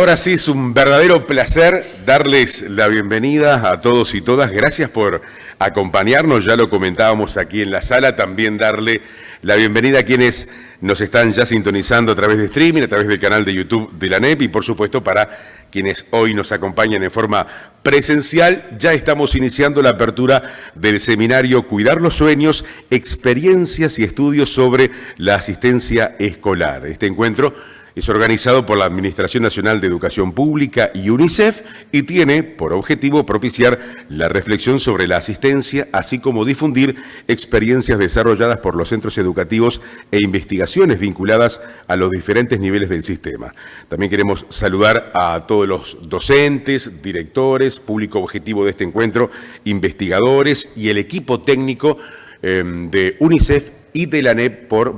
Ahora sí, es un verdadero placer darles la bienvenida a todos y todas. Gracias por acompañarnos, ya lo comentábamos aquí en la sala. También darle la bienvenida a quienes nos están ya sintonizando a través de streaming, a través del canal de YouTube de la ANEP y por supuesto para quienes hoy nos acompañan en forma presencial. Ya estamos iniciando la apertura del seminario Cuidar los Sueños, experiencias y estudios sobre la asistencia escolar. Este encuentro es organizado por la Administración Nacional de Educación Pública y UNICEF y tiene por objetivo propiciar la reflexión sobre la asistencia, así como difundir experiencias desarrolladas por los centros educativos e investigaciones vinculadas a los diferentes niveles del sistema. También queremos saludar a todos los docentes, directores, público objetivo de este encuentro, investigadores y el equipo técnico de UNICEF y de la ANEP por,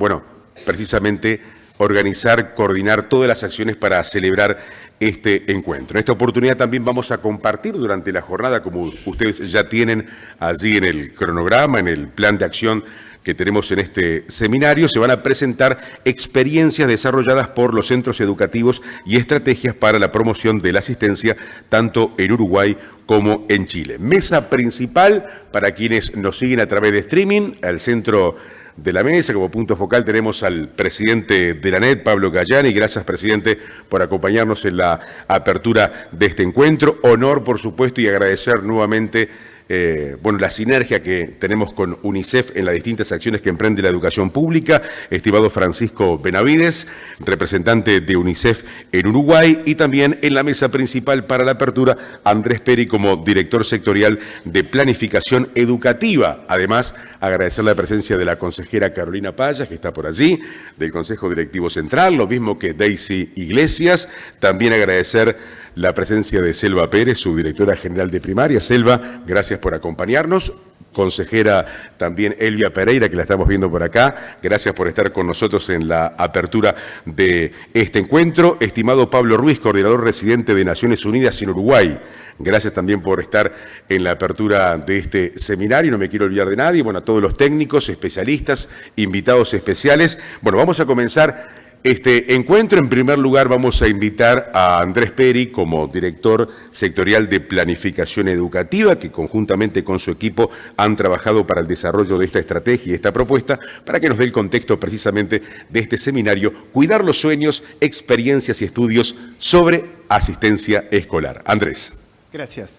precisamente organizar, coordinar todas las acciones para celebrar este encuentro. En esta oportunidad también vamos a compartir durante la jornada, como ustedes ya tienen allí en el cronograma, en el plan de acción que tenemos en este seminario, se van a presentar experiencias desarrolladas por los centros educativos y estrategias para la promoción de la asistencia tanto en Uruguay como en Chile. Mesa principal para quienes nos siguen a través de streaming, al centro de la mesa. Como punto focal tenemos al presidente de la ANEP, Pablo Gallani. Gracias, presidente, por acompañarnos en la apertura de este encuentro. Honor, por supuesto, y agradecer nuevamente la sinergia que tenemos con UNICEF en las distintas acciones que emprende la educación pública. Estimado Francisco Benavides, representante de UNICEF en Uruguay, y también en la mesa principal para la apertura, Andrés Peri como director sectorial de planificación educativa. Además, agradecer la presencia de la consejera Carolina Payas, que está por allí, del Consejo Directivo Central, lo mismo que Daisy Iglesias. También agradecer la presencia de Selva Pérez, su directora general de primaria. Selva, gracias por acompañarnos. Consejera también Elvia Pereira, que la estamos viendo por acá. Gracias por estar con nosotros en la apertura de este encuentro. Estimado Pablo Ruiz, coordinador residente de Naciones Unidas en Uruguay. Gracias también por estar en la apertura de este seminario. No me quiero olvidar de nadie. A todos los técnicos, especialistas, invitados especiales. Vamos a comenzar este encuentro. En primer lugar, vamos a invitar a Andrés Peri como director sectorial de planificación educativa, que conjuntamente con su equipo han trabajado para el desarrollo de esta estrategia y esta propuesta, para que nos dé el contexto precisamente de este seminario, Cuidar los Sueños, experiencias y estudios sobre asistencia escolar. Andrés. Gracias.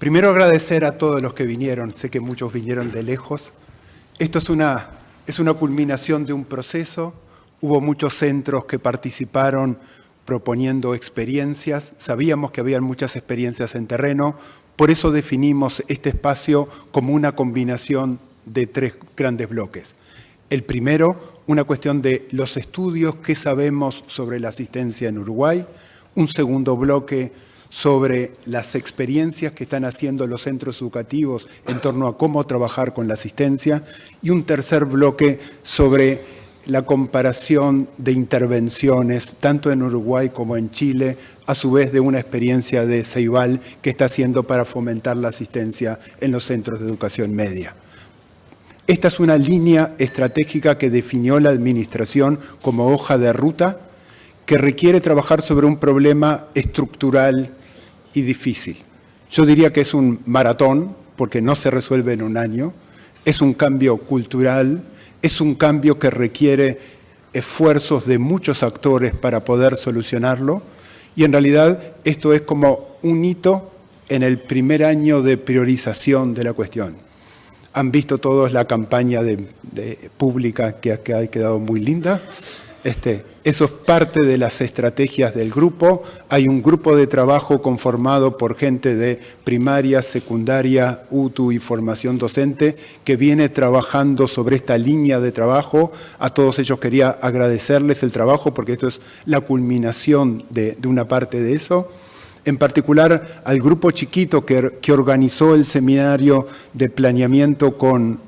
Primero agradecer a todos los que vinieron, sé que muchos vinieron de lejos. Esto es una culminación de un proceso. Hubo muchos centros que participaron proponiendo experiencias. Sabíamos que había muchas experiencias en terreno. Por eso definimos este espacio como una combinación de 3 grandes bloques. El primero, una cuestión de los estudios que sabemos sobre la asistencia en Uruguay. Un segundo bloque sobre las experiencias que están haciendo los centros educativos en torno a cómo trabajar con la asistencia. Y un tercer bloque sobre la comparación de intervenciones, tanto en Uruguay como en Chile, a su vez de una experiencia de Ceibal que está haciendo para fomentar la asistencia en los centros de educación media. Esta es una línea estratégica que definió la Administración como hoja de ruta que requiere trabajar sobre un problema estructural y difícil. Yo diría que es un maratón, porque no se resuelve en un año, es un cambio cultural. Es un cambio que requiere esfuerzos de muchos actores para poder solucionarlo y en realidad esto es como un hito en el primer año de priorización de la cuestión. Han visto todos la campaña pública que ha quedado muy linda. Eso es parte de las estrategias del grupo. Hay un grupo de trabajo conformado por gente de primaria, secundaria, UTU y formación docente que viene trabajando sobre esta línea de trabajo. A todos ellos quería agradecerles el trabajo porque esto es la culminación de una parte de eso. En particular al grupo chiquito que organizó el seminario de planeamiento con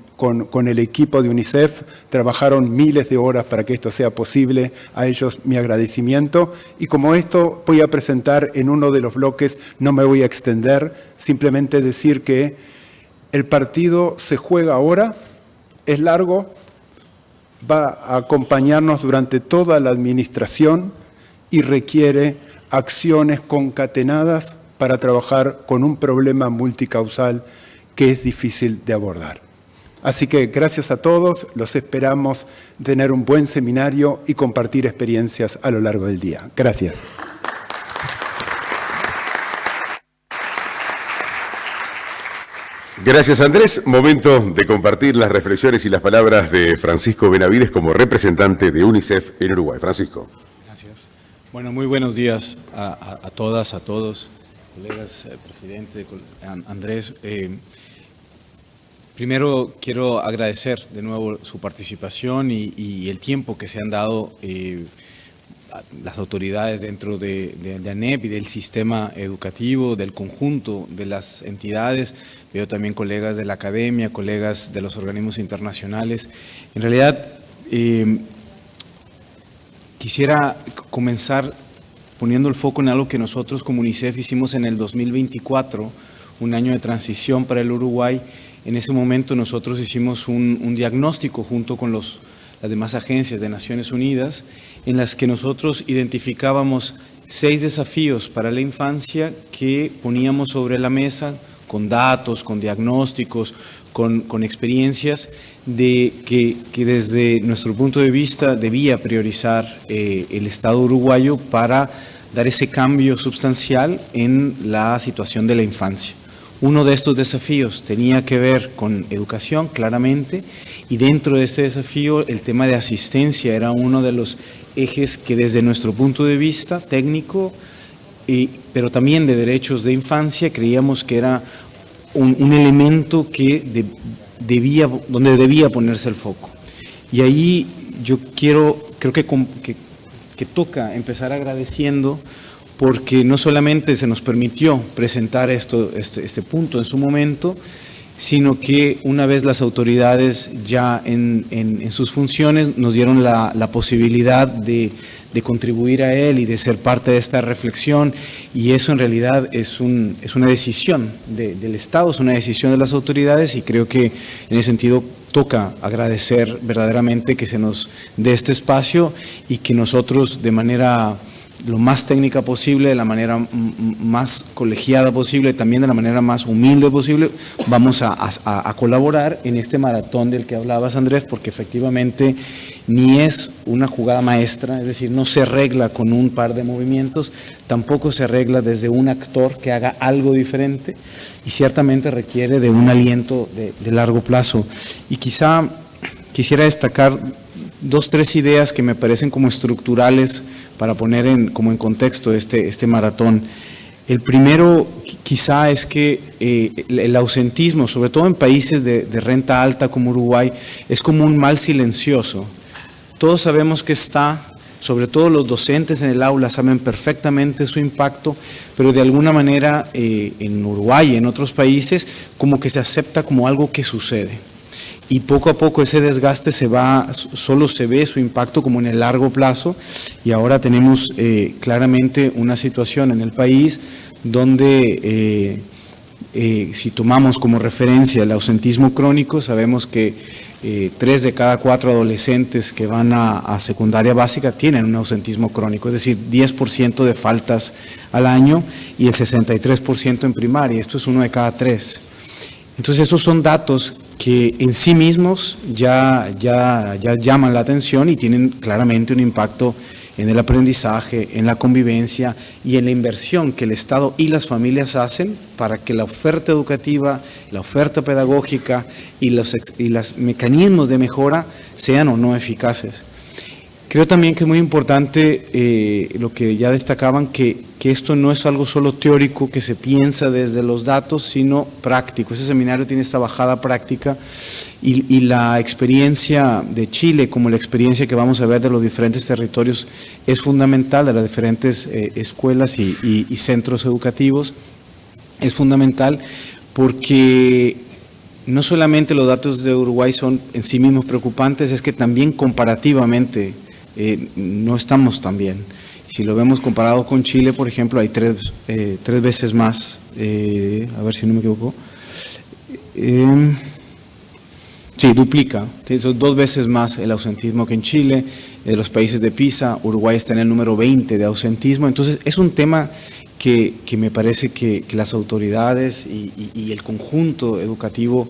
el equipo de UNICEF. Trabajaron miles de horas para que esto sea posible. A ellos mi agradecimiento. Y como esto voy a presentar en uno de los bloques, no me voy a extender, simplemente decir que el partido se juega ahora, es largo, va a acompañarnos durante toda la administración y requiere acciones concatenadas para trabajar con un problema multicausal que es difícil de abordar. Así que gracias a todos, los esperamos tener un buen seminario y compartir experiencias a lo largo del día. Gracias. Gracias, Andrés. Momento de compartir las reflexiones y las palabras de Francisco Benavides como representante de UNICEF en Uruguay. Francisco. Gracias. Bueno, muy buenos días a todas, a todos, colegas, presidente, Andrés. Primero quiero agradecer de nuevo su participación y el tiempo que se han dado las autoridades dentro de ANEP y del sistema educativo, del conjunto de las entidades. Veo también colegas de la academia, colegas de los organismos internacionales. En realidad, quisiera comenzar poniendo el foco en algo que nosotros como UNICEF hicimos en el 2024, un año de transición para el Uruguay. En ese momento nosotros hicimos un diagnóstico junto con las demás agencias de Naciones Unidas, en las que nosotros identificábamos 6 desafíos para la infancia que poníamos sobre la mesa con datos, con diagnósticos, con experiencias de que desde nuestro punto de vista debía priorizar el Estado uruguayo para dar ese cambio sustancial en la situación de la infancia. Uno de estos desafíos tenía que ver con educación, claramente, y dentro de ese desafío el tema de asistencia era uno de los ejes que desde nuestro punto de vista técnico, pero también de derechos de infancia, creíamos que era un elemento que donde debía ponerse el foco. Y ahí yo creo que toca empezar agradeciendo, porque no solamente se nos permitió presentar este punto en su momento, sino que una vez las autoridades ya en sus funciones nos dieron la posibilidad de contribuir a él y de ser parte de esta reflexión, y eso en realidad es una decisión del Estado, es una decisión de las autoridades, y creo que en ese sentido toca agradecer verdaderamente que se nos dé este espacio y que nosotros de manera lo más técnica posible, de la manera más colegiada posible, también de la manera más humilde posible, vamos a colaborar en este maratón del que hablabas, Andrés, porque efectivamente ni es una jugada maestra, es decir, no se arregla con un par de movimientos, tampoco se arregla desde un actor que haga algo diferente, y ciertamente requiere de un aliento de largo plazo. Y quizá quisiera destacar 2, 3 ideas que me parecen como estructurales para poner como en contexto este maratón. El primero quizá es que el ausentismo, sobre todo en países de renta alta como Uruguay, es como un mal silencioso. Todos sabemos que está, sobre todo los docentes en el aula saben perfectamente su impacto, pero de alguna manera en Uruguay y en otros países como que se acepta como algo que sucede. Y poco a poco ese desgaste solo se ve su impacto como en el largo plazo, y ahora tenemos claramente una situación en el país donde si tomamos como referencia el ausentismo crónico, sabemos que 3 de cada 4 adolescentes que van a secundaria básica tienen un ausentismo crónico, es decir, 10% de faltas al año y el 63% en primaria, esto es 1 de cada 3. Entonces esos son datos que en sí mismos ya llaman la atención y tienen claramente un impacto en el aprendizaje, en la convivencia y en la inversión que el Estado y las familias hacen para que la oferta educativa, la oferta pedagógica y los mecanismos de mejora sean o no eficaces. Creo también que es muy importante lo que ya destacaban, que esto no es algo solo teórico que se piensa desde los datos, sino práctico. Ese seminario tiene esta bajada práctica y la experiencia de Chile, como la experiencia que vamos a ver de los diferentes territorios, es fundamental, de las diferentes escuelas y centros educativos. Es fundamental porque no solamente los datos de Uruguay son en sí mismos preocupantes, es que también comparativamente no estamos tan bien. Si lo vemos comparado con Chile, por ejemplo, hay 3 veces más, a ver si no me equivoco, Sí, duplica. Son 2 veces más el ausentismo que en Chile. De los países de PISA, Uruguay está en el número 20 de ausentismo. Entonces, es un tema que me parece que las autoridades y el conjunto educativo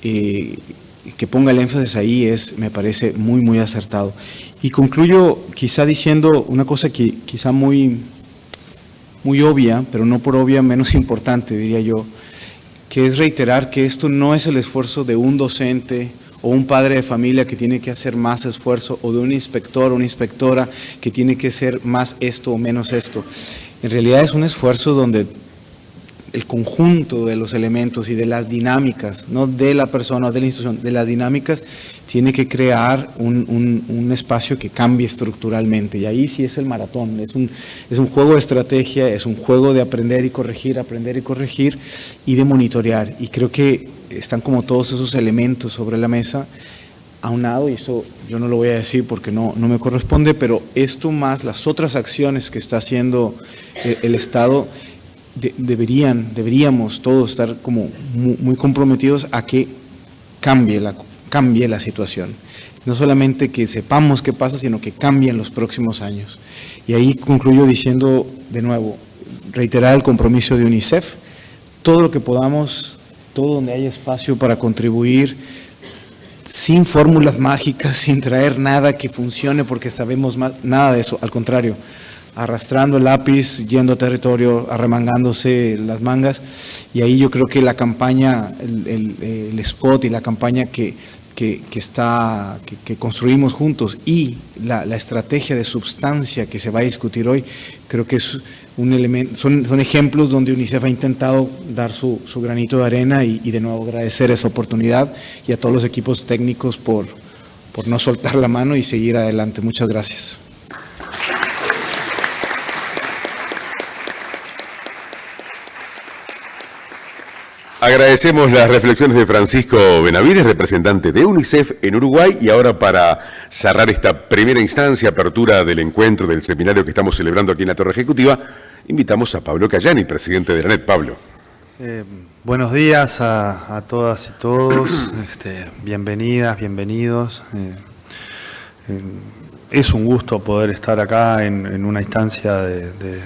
que ponga el énfasis ahí me parece muy, muy acertado. Y concluyo quizá diciendo una cosa que quizá muy obvia, pero no por obvia menos importante, diría yo, que es reiterar que esto no es el esfuerzo de un docente o un padre de familia que tiene que hacer más esfuerzo, o de un inspector o una inspectora que tiene que hacer más esto o menos esto. En realidad es un esfuerzo donde el conjunto de los elementos y de las dinámicas, no de la persona o de la institución, de las dinámicas, tiene que crear un espacio que cambie estructuralmente. Y ahí sí es el maratón, es un juego de estrategia, es un juego de aprender y corregir y de monitorear. Y creo que están como todos esos elementos sobre la mesa, aunado, y eso yo no lo voy a decir porque no me corresponde, pero esto más las otras acciones que está haciendo el Estado, deberíamos todos estar como muy comprometidos a que cambie la situación. No solamente que sepamos qué pasa, sino que cambie en los próximos años. Y ahí concluyo diciendo de nuevo, reiterar el compromiso de UNICEF, todo lo que podamos, todo donde haya espacio para contribuir, sin fórmulas mágicas, sin traer nada que funcione porque sabemos nada de eso, al contrario, arrastrando el lápiz, yendo a territorio, arremangándose las mangas. Y ahí yo creo que la campaña, el spot y la campaña que construimos juntos, y la estrategia de substancia que se va a discutir hoy, creo que es un elemento, son ejemplos donde UNICEF ha intentado dar su granito de arena, y de nuevo agradecer esa oportunidad, y a todos los equipos técnicos por no soltar la mano y seguir adelante. Muchas gracias. Agradecemos las reflexiones de Francisco Benavides, representante de UNICEF en Uruguay, y ahora para cerrar esta primera instancia, apertura del encuentro, del seminario que estamos celebrando aquí en la Torre Ejecutiva, invitamos a Pablo Cayani, presidente de la ANET. Pablo. Buenos días a todas y todos, bienvenidas, bienvenidos. Es un gusto poder estar acá en una instancia de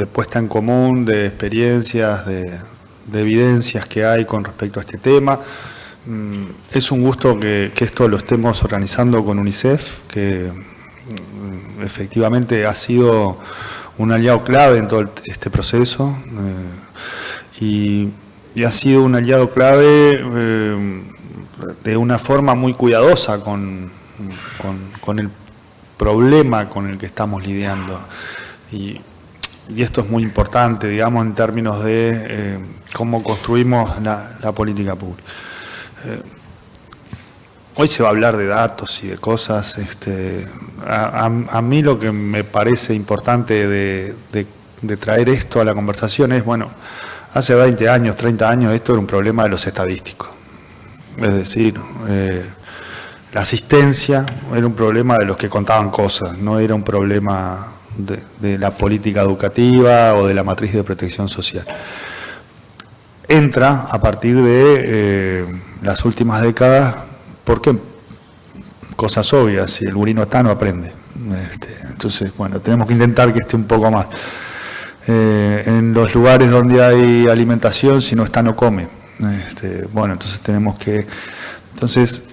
puesta en común, de experiencias, de evidencias que hay con respecto a este tema. Es un gusto que esto lo estemos organizando con UNICEF, que efectivamente ha sido un aliado clave en todo este proceso, y ha sido un aliado clave de una forma muy cuidadosa con el problema con el que estamos lidiando. Y esto es muy importante, digamos, en términos de cómo construimos la política pública. Hoy se va a hablar de datos y de cosas. A mí lo que me parece importante de traer esto a la conversación es, bueno, hace 20 años, 30 años, esto era un problema de los estadísticos. Es decir, la asistencia era un problema de los que contaban cosas, no era un problema de la política educativa o de la matriz de protección social. Entra a partir de las últimas décadas, porque cosas obvias, si el gurí no está, no aprende. Entonces, bueno, tenemos que intentar que esté un poco más. En los lugares donde hay alimentación, si no está, no come. Bueno, entonces tenemos que... Entonces,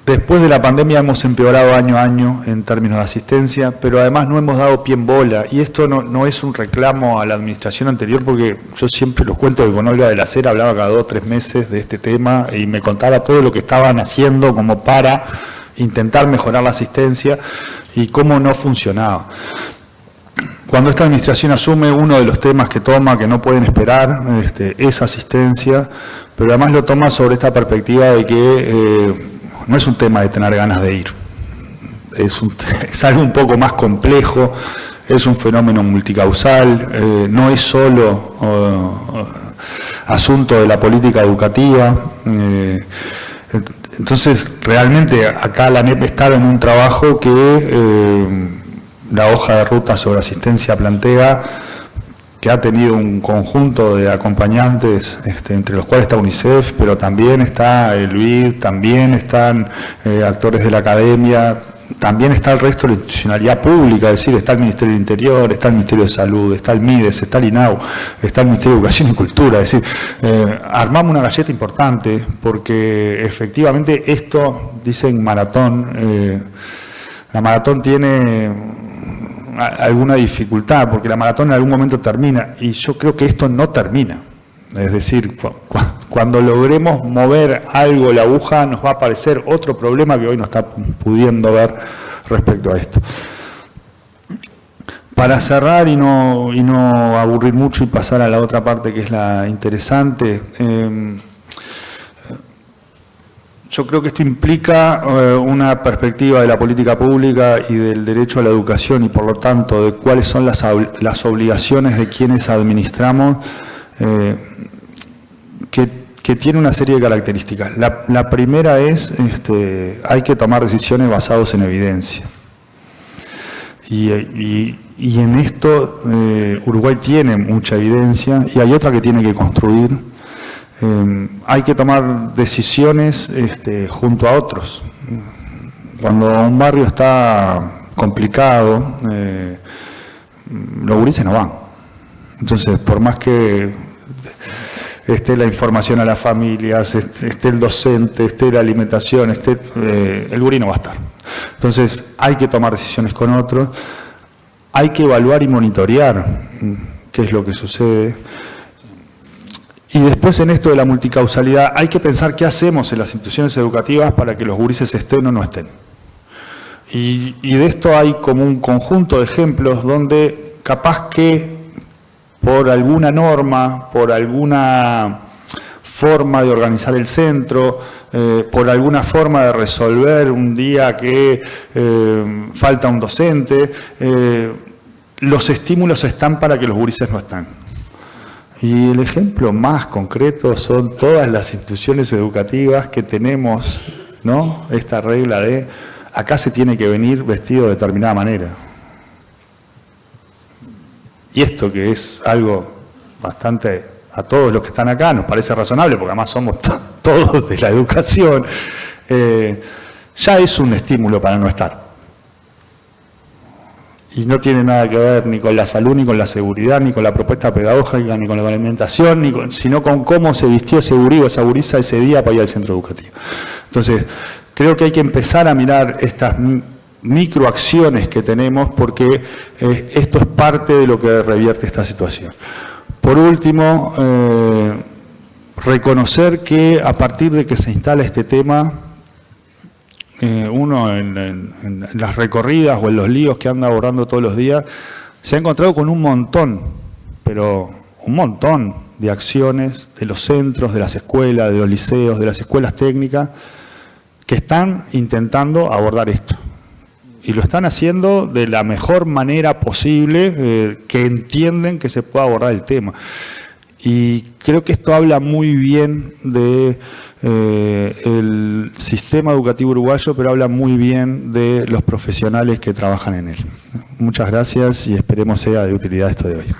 después de la pandemia hemos empeorado año a año en términos de asistencia, pero además no hemos dado pie en bola. Y esto no es un reclamo a la administración anterior, porque yo siempre los cuento que con Olga de la Cera hablaba cada 2 o 3 meses de este tema y me contaba todo lo que estaban haciendo como para intentar mejorar la asistencia y cómo no funcionaba. Cuando esta administración asume, uno de los temas que toma, que no pueden esperar, es asistencia, pero además lo toma sobre esta perspectiva de que no es un tema de tener ganas de ir, es algo un poco más complejo, es un fenómeno multicausal, no es solo asunto de la política educativa. Entonces, realmente acá la ANEP estaba en un trabajo que la hoja de ruta sobre asistencia plantea que ha tenido un conjunto de acompañantes, entre los cuales está UNICEF, pero también está el BID, también están actores de la academia, también está el resto de la institucionalidad pública, es decir, está el Ministerio del Interior, está el Ministerio de Salud, está el MIDES, está el INAU, está el Ministerio de Educación y Cultura, es decir, armamos una galleta importante porque efectivamente esto, dicen maratón, la maratón tiene alguna dificultad porque la maratón en algún momento termina y yo creo que esto no termina. Es decir, cuando logremos mover algo, la aguja, nos va a aparecer otro problema que hoy no está pudiendo ver respecto a esto. Para cerrar y no aburrir mucho y pasar a la otra parte que es la interesante, yo creo que esto implica una perspectiva de la política pública y del derecho a la educación y por lo tanto de cuáles son las obligaciones de quienes administramos, que tiene una serie de características. La primera es, hay que tomar decisiones basadas en evidencia. Y en esto Uruguay tiene mucha evidencia y hay otra que tiene que construir. Hay que tomar decisiones junto a otros. Cuando un barrio está complicado, los gurises no van. Entonces, por más que esté la información a las familias, esté el docente, esté la alimentación, el gurí no va a estar. Entonces hay que tomar decisiones con otros, hay que evaluar y monitorear qué es lo que sucede. Y después en esto de la multicausalidad hay que pensar qué hacemos en las instituciones educativas para que los gurises estén o no estén. Y de esto hay como un conjunto de ejemplos donde capaz que por alguna norma, por alguna forma de organizar el centro, por alguna forma de resolver un día que falta un docente, los estímulos están para que los gurises no están. Y el ejemplo más concreto son todas las instituciones educativas que tenemos, ¿no?, esta regla de acá se tiene que venir vestido de determinada manera. Y esto que es algo bastante, a todos los que están acá, nos parece razonable, porque además somos todos de la educación, ya es un estímulo para no estar. Y no tiene nada que ver ni con la salud, ni con la seguridad, ni con la propuesta pedagógica, ni con la alimentación, sino con cómo se vistió ese gurí o esa gurisa ese día para ir al centro educativo. Entonces, creo que hay que empezar a mirar estas microacciones que tenemos porque esto es parte de lo que revierte esta situación. Por último, reconocer que a partir de que se instala este tema, uno en las recorridas o en los líos que anda abordando todos los días, se ha encontrado con un montón, pero un montón de acciones de los centros, de las escuelas, de los liceos, de las escuelas técnicas, que están intentando abordar esto. Y lo están haciendo de la mejor manera posible, que entienden que se puede abordar el tema. Y creo que esto habla muy bien de el sistema educativo uruguayo, pero habla muy bien de los profesionales que trabajan en él. Muchas gracias y esperemos sea de utilidad esto de hoy.